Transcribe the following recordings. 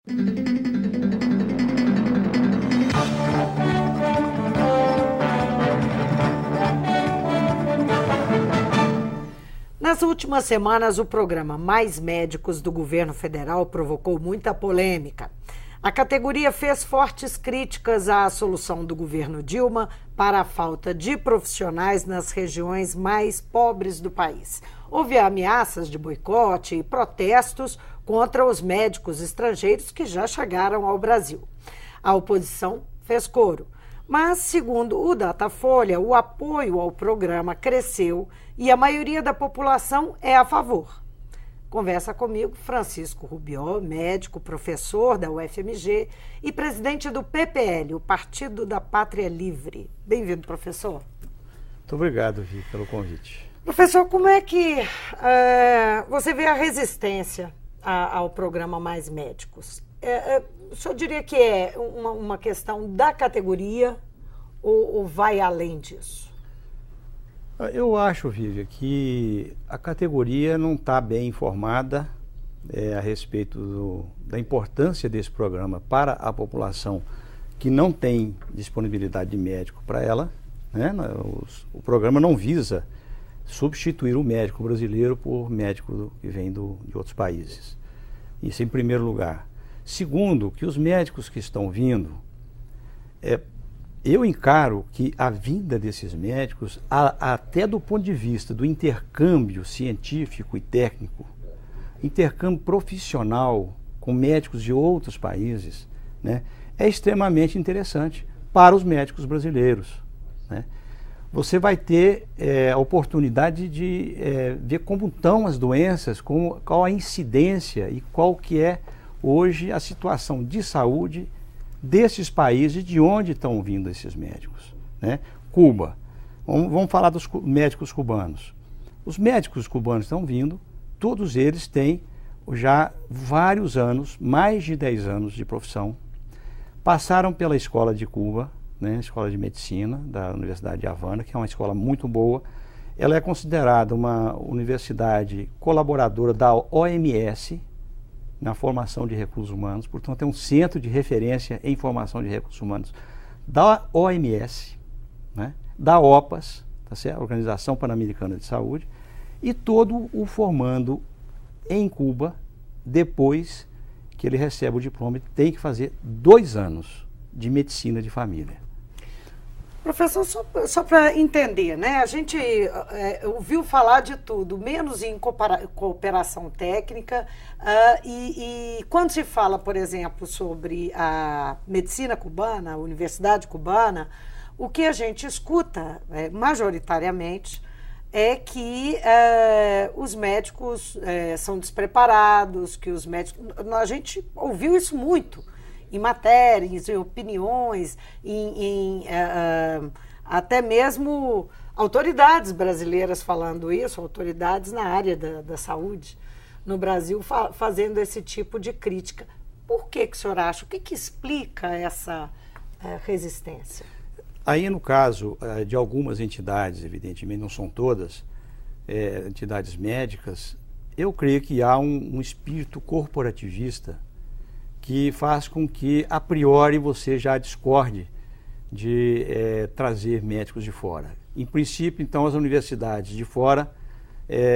Nas últimas semanas, o programa Mais Médicos do governo federal provocou muita polêmica. A categoria fez fortes críticas à solução do governo Dilma para a falta de profissionais nas regiões mais pobres do país. Houve ameaças de boicote e protestos contra os médicos estrangeiros que já chegaram ao Brasil. A oposição fez coro, mas, segundo o Datafolha, o apoio ao programa cresceu e a maioria da população é a favor. Conversa comigo Francisco Rubió, médico, professor da UFMG e presidente do PPL, o Partido da Pátria Livre. Bem-vindo, professor. Muito obrigado, Vi, pelo convite. Professor, como é que você vê a resistência ao programa Mais Médicos? O senhor diria que é uma questão da categoria ou vai além disso? Eu acho, Vívia, que a categoria não está bem informada a respeito da importância desse programa para a população que não tem disponibilidade de médico para ela, né? O programa não visa substituir o médico brasileiro por médico que vem de outros países. Isso em primeiro lugar. Segundo, que os médicos que estão vindo, eu encaro que a vinda desses médicos, até do ponto de vista do intercâmbio científico e técnico, intercâmbio profissional com médicos de outros países, né, é extremamente interessante para os médicos brasileiros, né? Você vai ter a oportunidade de ver como estão as doenças, qual a incidência e qual que é hoje a situação de saúde desses países, de onde estão vindo esses médicos, né? Cuba, vamos falar dos médicos cubanos. Os médicos cubanos estão vindo, todos eles têm já vários anos, mais de 10 anos de profissão, passaram pela escola de Cuba, né, escola de medicina da Universidade de Havana, que é uma escola muito boa. Ela é considerada uma universidade colaboradora da OMS, na formação de recursos humanos, portanto é um centro de referência em formação de recursos humanos da OMS, né, da OPAS, tá certo? Organização Pan-Americana de Saúde, e todo o formando em Cuba, depois que ele recebe o diploma, tem que fazer 2 anos de medicina de família. Professor, só para entender, né? A gente ouviu falar de tudo, menos em cooperação técnica, e quando se fala, por exemplo, sobre a medicina cubana, a universidade cubana, o que a gente escuta majoritariamente é que os médicos são despreparados, que os médicos... A gente ouviu isso muito em matérias, em opiniões, até mesmo autoridades brasileiras falando isso, autoridades na área da saúde no Brasil fazendo esse tipo de crítica. Por que o senhor acha? O que explica essa resistência? Aí, no caso de algumas entidades, evidentemente não são todas, entidades médicas, eu creio que há um espírito corporativista que faz com que, a priori, você já discorde de trazer médicos de fora. Em princípio, então, as universidades de fora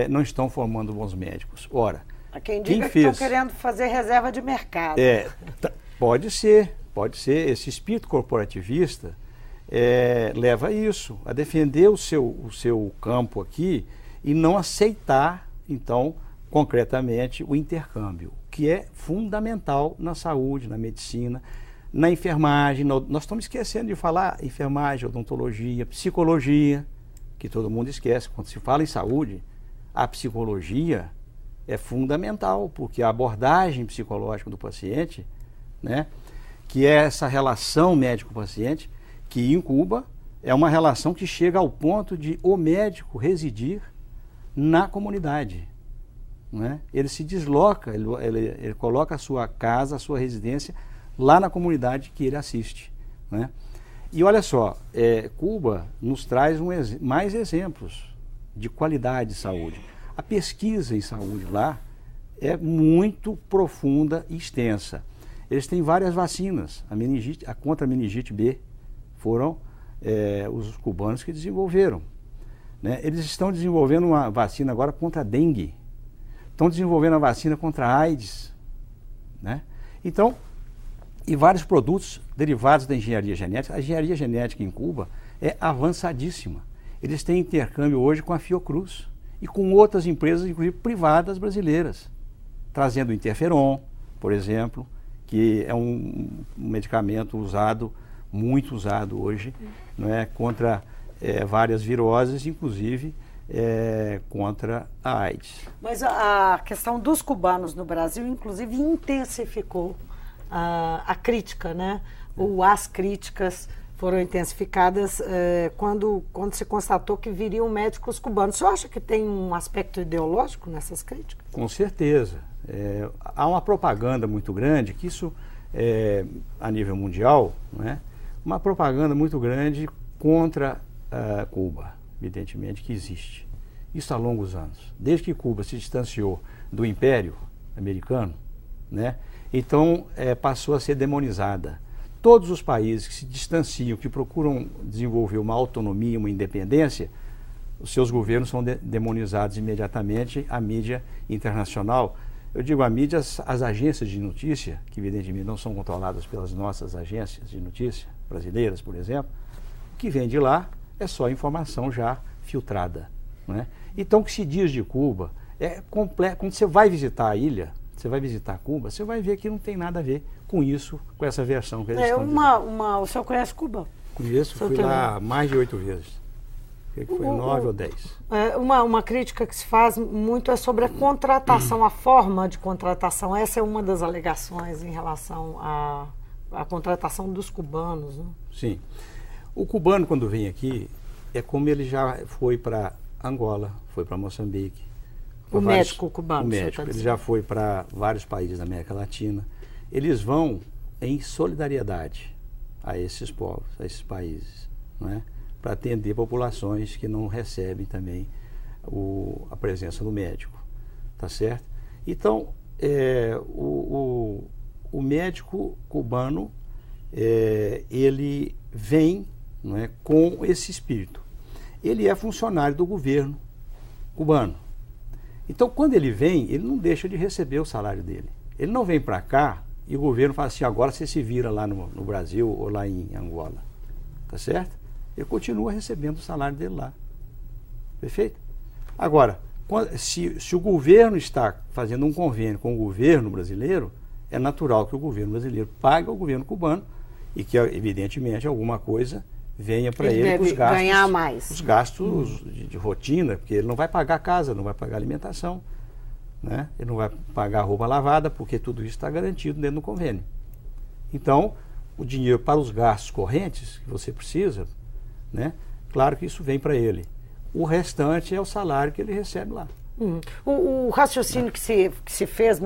não estão formando bons médicos. Ora, quem diga que estão querendo fazer reserva de mercado. Pode ser. Esse espírito corporativista leva a isso, a defender o seu campo aqui e não aceitar, então, concretamente, o intercâmbio, que é fundamental na saúde, na medicina, na enfermagem. Nós estamos esquecendo de falar enfermagem, odontologia, psicologia, que todo mundo esquece. Quando se fala em saúde, a psicologia é fundamental, porque a abordagem psicológica do paciente, né, que é essa relação médico-paciente, que em Cuba é uma relação que chega ao ponto de o médico residir na comunidade. Né? Ele se desloca, ele coloca a sua casa, a sua residência lá na comunidade que ele assiste. Né? E olha só, Cuba nos traz mais exemplos de qualidade de saúde. A pesquisa em saúde lá é muito profunda e extensa. Eles têm várias vacinas. A contra a meningite B foram os cubanos que desenvolveram. Né? Eles estão desenvolvendo uma vacina agora contra a dengue. Estão desenvolvendo a vacina contra a AIDS. Né? Então, e vários produtos derivados da engenharia genética. A engenharia genética em Cuba é avançadíssima. Eles têm intercâmbio hoje com a Fiocruz e com outras empresas, inclusive privadas brasileiras, trazendo o interferon, por exemplo, que é um medicamento muito usado hoje, não é, contra várias viroses, inclusive contra a AIDS. Mas a questão dos cubanos no Brasil, inclusive, intensificou a crítica, né? Ou as críticas foram intensificadas quando se constatou que viriam médicos cubanos. Você acha que tem um aspecto ideológico nessas críticas? Com certeza. Há uma propaganda muito grande, que isso a nível mundial, né? Uma propaganda muito grande contra Cuba, evidentemente que existe. Isso há longos anos. Desde que Cuba se distanciou do Império Americano, né? Então passou a ser demonizada. Todos os países que se distanciam, que procuram desenvolver uma autonomia, uma independência, os seus governos são demonizados imediatamente. A mídia internacional, eu digo a mídia, as agências de notícia, que evidentemente não são controladas pelas nossas agências de notícia brasileiras, por exemplo, o que vem de lá é só informação já filtrada. Né? Então, o que se diz de Cuba é completo. Quando você vai visitar a ilha, você vai visitar Cuba, você vai ver que não tem nada a ver com isso, com essa versão que eles estão dizendo. O senhor conhece Cuba? Conheço, fui lá mais de 8 vezes. Foi 9 ou 10. Uma crítica que se faz muito é sobre a contratação, a forma de contratação. Essa é uma das alegações em relação à contratação dos cubanos. Né? Sim. O cubano, quando vem aqui, é como ele já foi para Angola, foi para Moçambique. O médico cubano. O médico, ele já foi para vários países da América Latina. Eles vão em solidariedade a esses povos, a esses países, não é? Para atender populações que não recebem também a presença do médico, tá certo? Então, o médico cubano, ele vem, não é, com esse espírito. Ele é funcionário do governo cubano. Então, quando ele vem, ele não deixa de receber o salário dele. Ele não vem para cá e o governo fala assim, agora você se vira lá no Brasil ou lá em Angola, tá certo? Ele continua recebendo o salário dele lá. Perfeito? Agora, se o governo está fazendo um convênio com o governo brasileiro, é natural que o governo brasileiro pague ao governo cubano e que, evidentemente, alguma coisa venha para ele com os gastos, ganhar mais. Os gastos de rotina, porque ele não vai pagar casa, não vai pagar alimentação, né? Ele não vai pagar roupa lavada, porque tudo isso está garantido dentro do convênio. Então, o dinheiro para os gastos correntes que você precisa, né? Claro que isso vem para ele. O restante é o salário que ele recebe lá. O raciocínio que se fez,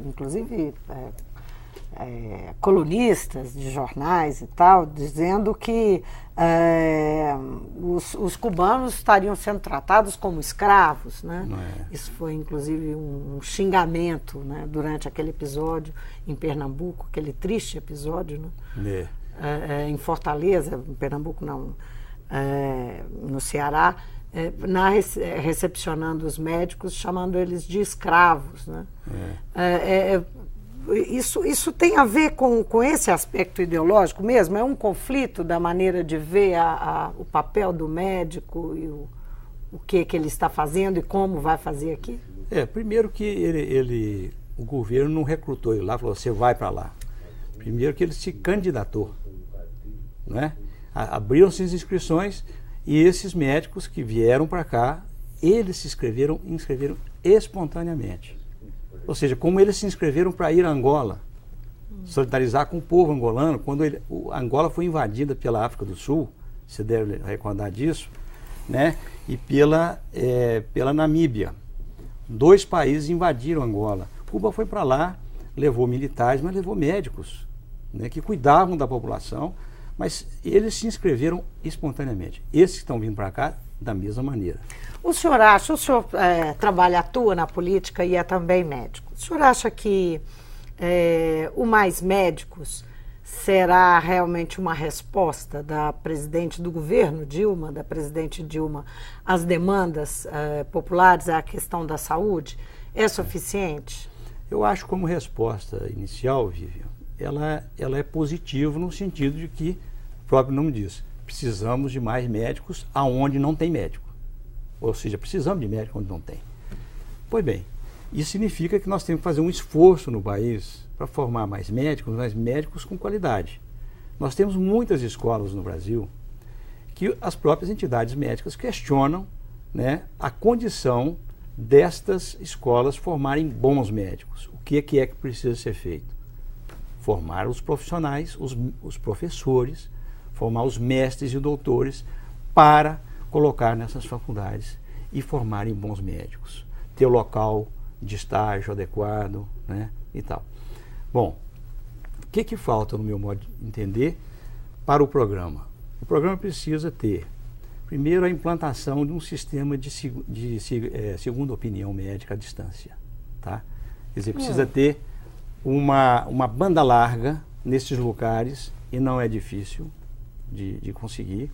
inclusive colunistas de jornais e tal, dizendo que os cubanos estariam sendo tratados como escravos, né? Isso foi inclusive um xingamento, né, durante aquele episódio em Pernambuco, aquele triste episódio, né? Em Fortaleza, em Pernambuco não, no Ceará, recepcionando os médicos, chamando eles de escravos, né? Isso tem a ver com esse aspecto ideológico mesmo? É um conflito da maneira de ver o papel do médico e o que ele está fazendo e como vai fazer aqui? Primeiro que o governo não recrutou ele lá, falou, você vai para lá. Primeiro que ele se candidatou, né? Abriram-se as inscrições e esses médicos que vieram para cá, eles se inscreveram espontaneamente. Ou seja, como eles se inscreveram para ir a Angola, solidarizar com o povo angolano, quando Angola foi invadida pela África do Sul, você deve recordar disso, né? E pela Namíbia. 2 países invadiram Angola. Cuba foi para lá, levou militares, mas levou médicos, né, que cuidavam da população, mas eles se inscreveram espontaneamente. Esses que estão vindo para cá, da mesma maneira. O senhor atua na política e é também médico. O senhor acha que o Mais Médicos será realmente uma resposta da presidente do governo Dilma, da presidente Dilma, às demandas populares, à questão da saúde? É suficiente? Eu acho, como resposta inicial, Vivian, ela é positiva no sentido de que, o próprio nome diz, precisamos de mais médicos aonde não tem médico. Ou seja, precisamos de médico onde não tem. Pois bem, isso significa que nós temos que fazer um esforço no país para formar mais médicos com qualidade. Nós temos muitas escolas no Brasil que as próprias entidades médicas questionam, né, a condição destas escolas formarem bons médicos. O que é que precisa ser feito? Formar os profissionais, os professores, formar os mestres e doutores para colocar nessas faculdades e formarem bons médicos. Ter o local de estágio adequado, né, e tal. Bom, o que falta, no meu modo de entender, para o programa? O programa precisa ter, primeiro, a implantação de um sistema de segunda opinião médica à distância. Tá? Quer dizer, precisa ter uma banda larga nesses lugares, e não é difícil de conseguir,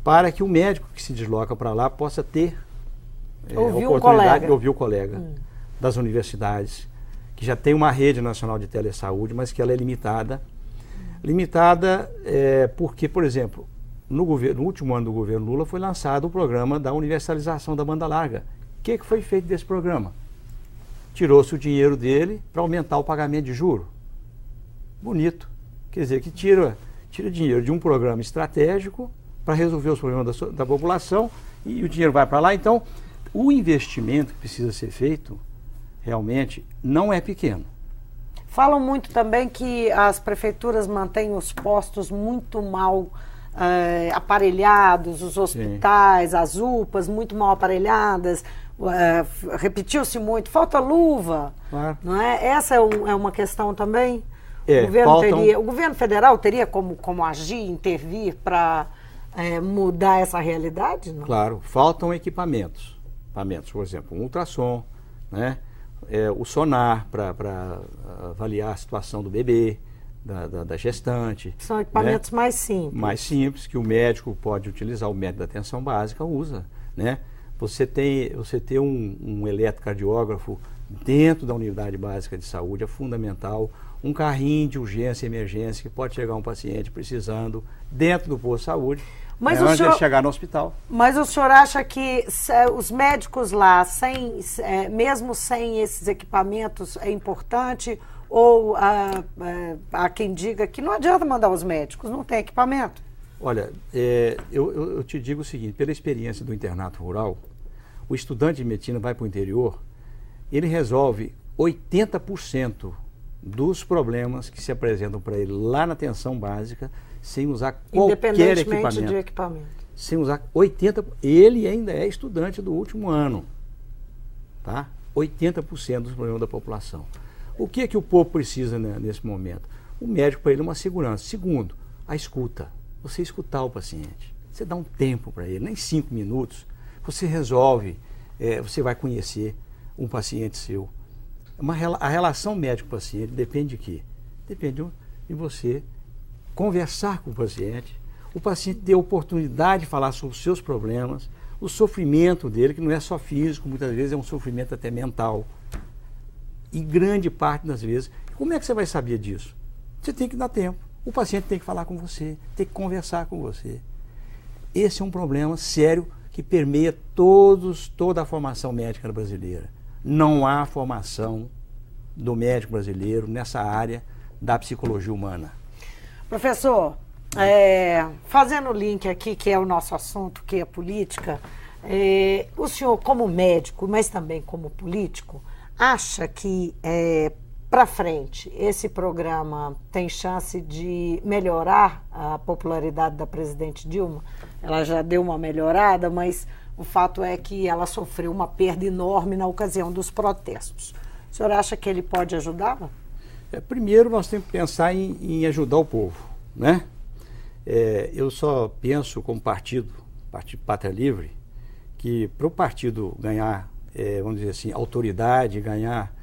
para que o médico que se desloca para lá possa ter a oportunidade de ouvir o colega das universidades, que já tem uma rede nacional de telesaúde, mas que ela é limitada. Limitada porque, por exemplo, no último ano do governo Lula foi lançado o programa da universalização da banda larga. O que foi feito desse programa? Tirou-se o dinheiro dele para aumentar o pagamento de juro. Bonito. Quer dizer, que tira dinheiro de um programa estratégico para resolver os problemas da população e o dinheiro vai para lá. Então, o investimento que precisa ser feito realmente não é pequeno. Falam muito também que as prefeituras mantêm os postos muito mal aparelhados, os hospitais, as UPAs muito mal aparelhadas, repetiu-se muito, falta luva, claro. Não é? Essa é uma questão também? O governo federal teria como agir, intervir para mudar essa realidade? Não? Claro, faltam equipamentos, por exemplo, um ultrassom, né? O sonar para avaliar a situação do bebê, da gestante. São equipamentos, né? Mais simples. Mais simples, que o médico pode utilizar, o médico da atenção básica usa, né? Você ter um eletrocardiógrafo dentro da unidade básica de saúde é fundamental. Um carrinho de urgência e emergência que pode chegar um paciente precisando dentro do posto de saúde, antes de chegar no hospital. Mas o senhor acha que os médicos lá, mesmo sem esses equipamentos, é importante? Ou há quem diga que não adianta mandar os médicos, não tem equipamento? Olha, eu te digo o seguinte, pela experiência do internato rural, o estudante de medicina vai para o interior, ele resolve 80% dos problemas que se apresentam para ele lá na atenção básica sem usar qualquer equipamento. Sem usar 80%. Ele ainda é estudante do último ano. Tá? 80% dos problemas da população. O que é que o povo precisa, né, nesse momento? O médico, para ele, é uma segurança. Segundo, a escuta. Você escutar o paciente. Você dá um tempo para ele, nem 5 minutos. Você resolve, você vai conhecer um paciente seu. A relação médico-paciente depende de quê? Depende de você conversar com o paciente ter a oportunidade de falar sobre os seus problemas, o sofrimento dele, que não é só físico, muitas vezes é um sofrimento até mental. E grande parte das vezes, como é que você vai saber disso? Você tem que dar tempo. O paciente tem que falar com você, tem que conversar com você. Esse é um problema sério que permeia toda a formação médica brasileira. Não há formação do médico brasileiro nessa área da psicologia humana. Professor, fazendo o link aqui, que é o nosso assunto, que é política, o senhor, como médico, mas também como político, acha que para frente esse programa tem chance de melhorar a popularidade da presidente Dilma? Ela já deu uma melhorada, mas o fato é que ela sofreu uma perda enorme na ocasião dos protestos. O senhor acha que ele pode ajudá-la? Primeiro, nós temos que pensar em ajudar o povo, né? Eu só penso como Partido Pátria Livre, que para o partido ganhar, vamos dizer assim, autoridade, ganhar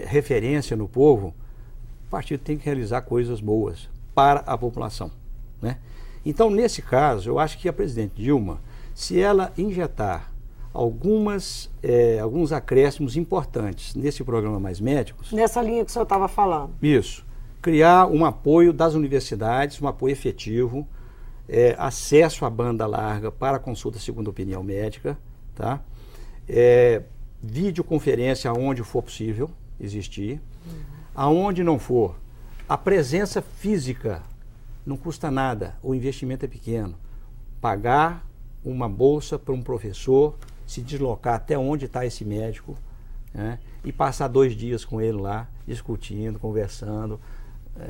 referência no povo, partido tem que realizar coisas boas para a população, né? Então, nesse caso, eu acho que a presidente Dilma, se ela injetar alguns acréscimos importantes nesse programa Mais Médicos... Nessa linha que o senhor estava falando. Isso. Criar um apoio das universidades, um apoio efetivo, acesso à banda larga para consulta segunda opinião médica, tá? Videoconferência aonde for possível existir. Aonde não for, a presença física não custa nada, o investimento é pequeno. Pagar uma bolsa para um professor se deslocar até onde está esse médico, né, e passar 2 dias com ele lá, discutindo, conversando,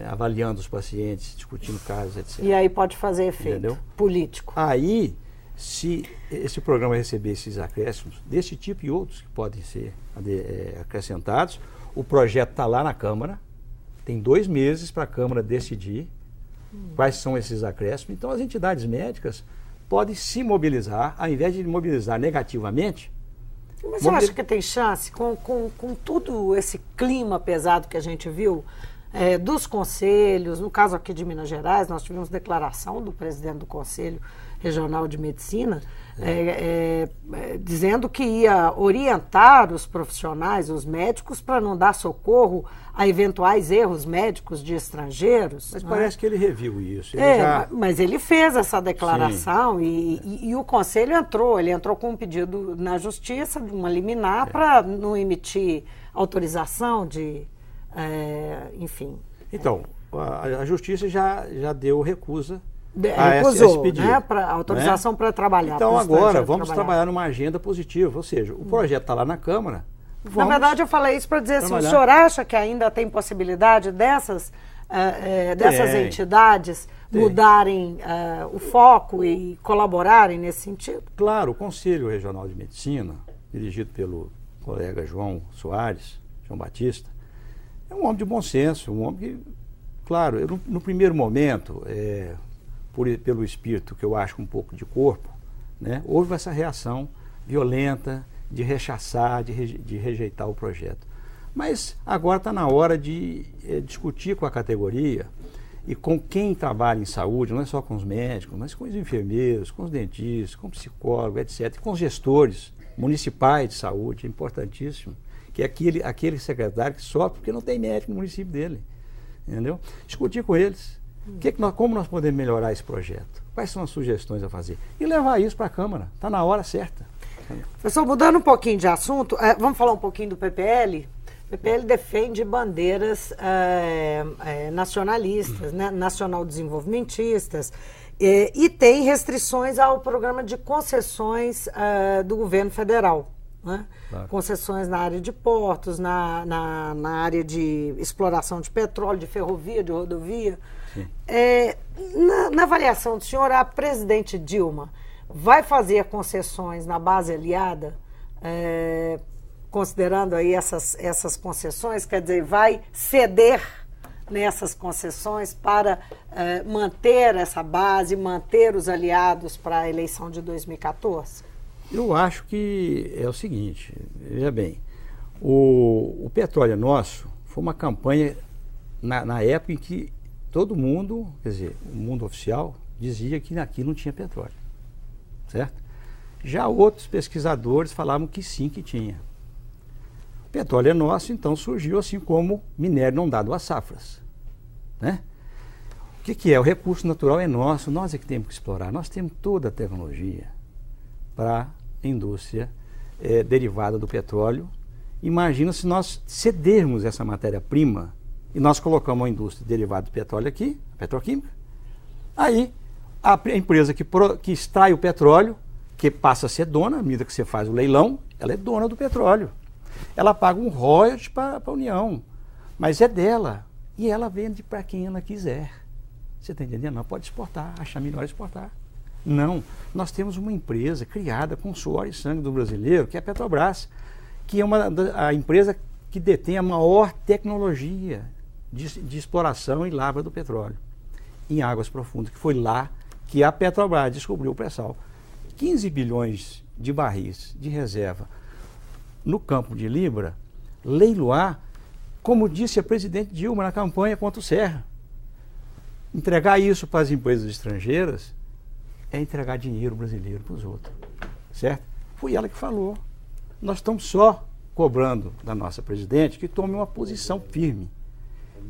avaliando os pacientes, discutindo casos, etc. E aí pode fazer efeito, entendeu? Político. Aí, se esse programa receber esses acréscimos, desse tipo e outros que podem ser acrescentados, o projeto está lá na Câmara, tem 2 meses para a Câmara decidir quais são esses acréscimos. Então, as entidades médicas podem se mobilizar, ao invés de mobilizar negativamente. Mas você acha que tem chance, com todo esse clima pesado que a gente viu, dos conselhos, no caso aqui de Minas Gerais, nós tivemos declaração do presidente do Conselho Regional de Medicina, dizendo que ia orientar os profissionais, os médicos, para não dar socorro a eventuais erros médicos de estrangeiros. Mas parece que ele reviu isso. Mas ele fez essa declaração e o Conselho entrou com um pedido na Justiça, uma liminar, para não emitir autorização de, enfim. Então, a Justiça já deu recusa. Recusou, né, autorização, né, para trabalhar. Então agora vamos trabalhar numa agenda positiva, ou seja, o projeto está lá na Câmara. Na verdade, eu falei isso para dizer assim, o senhor acha que ainda tem possibilidade dessas entidades mudarem o foco e colaborarem nesse sentido? Claro, o Conselho Regional de Medicina, dirigido pelo colega João Batista, é um homem de bom senso, um homem que, claro, no primeiro momento, pelo espírito que eu acho um pouco de corpo, né, houve essa reação violenta de rechaçar, de rejeitar o projeto. Mas agora está na hora de discutir com a categoria e com quem trabalha em saúde, não é só com os médicos, mas com os enfermeiros, com os dentistas, com psicólogos, etc., com os gestores municipais de saúde, é importantíssimo, que é aquele secretário que sofre porque não tem médico no município dele, entendeu? Discutir com eles. Como nós podemos melhorar esse projeto? Quais são as sugestões a fazer? E levar isso para a Câmara. Está na hora certa. Professor, mudando um pouquinho de assunto, vamos falar um pouquinho do PPL? O PPL defende bandeiras nacionalistas, né, nacional-desenvolvimentistas, e tem restrições ao programa de concessões do governo federal. Né? Claro. Concessões na área de portos, na área de exploração de petróleo, de ferrovia, de rodovia. Na avaliação do senhor, a presidente Dilma vai fazer concessões na base aliada, considerando aí essas concessões, quer dizer, vai ceder nessas concessões para manter essa base, manter os aliados para a eleição de 2014? Eu acho que é o seguinte, veja bem, o Petróleo é Nosso foi uma campanha na época em que todo mundo, quer dizer, o mundo oficial, dizia que aqui não tinha petróleo, certo? Já outros pesquisadores falavam que sim, que tinha. O petróleo é nosso, então surgiu assim como minério não dado às safras, né? O que é? O recurso natural é nosso, nós é que temos que explorar, nós temos toda a tecnologia para a indústria derivada do petróleo. Imagina se nós cedermos essa matéria-prima e nós colocamos a indústria derivada do petróleo aqui, a petroquímica, aí a empresa que extrai o petróleo, que passa a ser dona, à medida que você faz o leilão, ela é dona do petróleo. Ela paga um royalty para a União, mas é dela, e ela vende para quem ela quiser. Você está entendendo? Não pode exportar, achar melhor exportar. Não, nós temos uma empresa criada com suor e sangue do brasileiro, que é a Petrobras, que é a empresa que detém a maior tecnologia de exploração e lavra do petróleo em águas profundas, que foi lá que a Petrobras descobriu o pré-sal. 15 bilhões de barris de reserva no campo de Libra, leiloar como disse a presidente Dilma na campanha contra o Serra. Entregar isso para as empresas estrangeiras é entregar dinheiro brasileiro para os outros, certo? Foi ela que falou. Nós estamos só cobrando da nossa presidente que tome uma posição firme,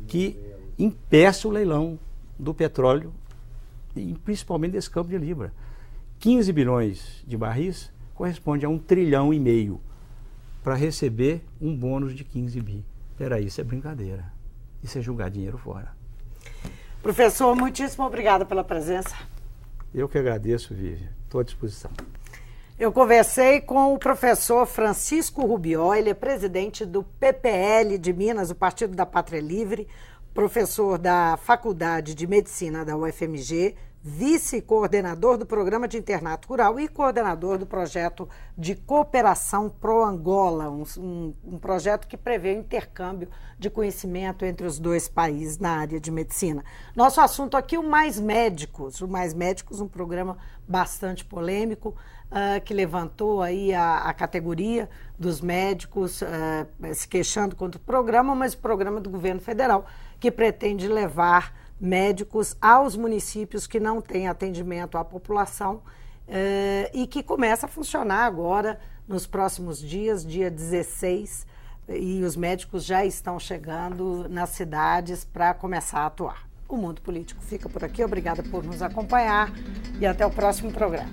que impeça o leilão do petróleo, e principalmente desse campo de Libra. 15 bilhões de barris corresponde a 1,5 trilhão para receber um bônus de 15 bi. Peraí, isso é brincadeira. Isso é jogar dinheiro fora. Professor, muitíssimo obrigada pela presença. Eu que agradeço, Vivian. Estou à disposição. Eu conversei com o professor Francisco Rubió, ele é presidente do PPL de Minas, o Partido da Pátria Livre, professor da Faculdade de Medicina da UFMG, vice-coordenador do Programa de Internato Rural e coordenador do projeto de cooperação Pro-Angola, um projeto que prevê o intercâmbio de conhecimento entre os dois países na área de medicina. Nosso assunto aqui, o Mais Médicos. O Mais Médicos, um programa bastante polêmico, que levantou aí a categoria dos médicos se queixando contra o programa, mas o programa do governo federal, que pretende levar médicos aos municípios que não têm atendimento à população e que começa a funcionar agora nos próximos dias, dia 16, e os médicos já estão chegando nas cidades para começar a atuar. O Mundo Político fica por aqui. Obrigada por nos acompanhar e até o próximo programa.